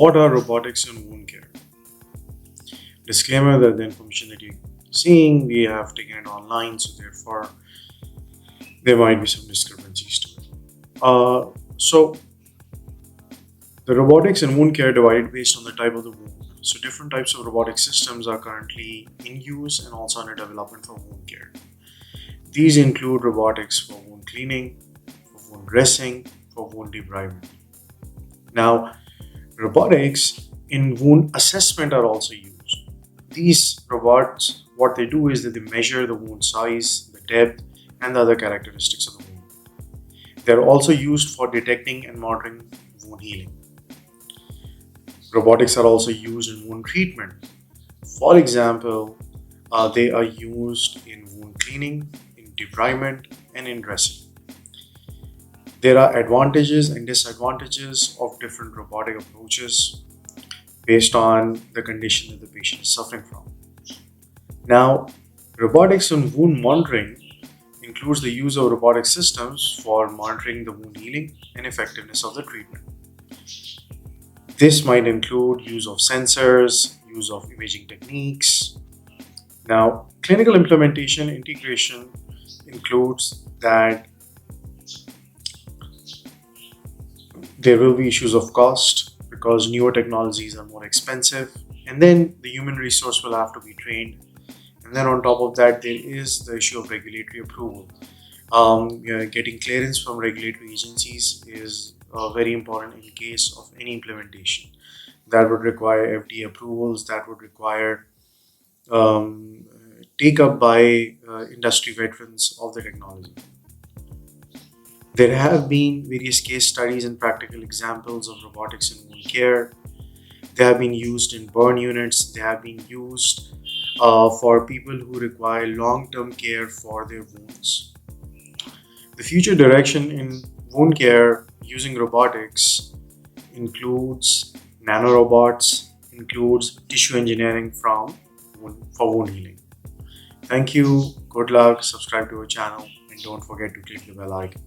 What are robotics in wound care? Disclaimer that the information that you're seeing, we have taken it online, so therefore there might be some discrepancies to it. So the robotics in wound care divided based on the type of the wound. So different types of robotic systems are currently in use and also under development for wound care. These include robotics for wound cleaning, for wound dressing, for wound debridement. Now, robotics in wound assessment are also used. These robots, what they do is that they measure the wound size, the depth, and the other characteristics of the wound. They're also used for detecting and monitoring wound healing. Robotics are also used in wound treatment. For example, they are used in wound cleaning, in debridement, and in dressing. There are advantages and disadvantages of different robotic approaches based on the condition that the patient is suffering from. Now, robotics in wound monitoring includes the use of robotic systems for monitoring the wound healing and effectiveness of the treatment. This might include use of sensors, use of imaging techniques. Now, clinical implementation integration includes that there will be issues of cost because newer technologies are more expensive, and then the human resource will have to be trained. And then on top of that, there is the issue of regulatory approval. Getting clearance from regulatory agencies is very important in case of any implementation. That would require FDA approvals, that would require take up by industry veterans of the technology. There have been various case studies and practical examples of robotics in wound care. They have been used in burn units, they have been used for people who require long-term care for their wounds. The future direction in wound care using robotics includes nanorobots, includes tissue engineering for wound healing. Thank you, good luck, subscribe to our channel, and don't forget to click the bell icon.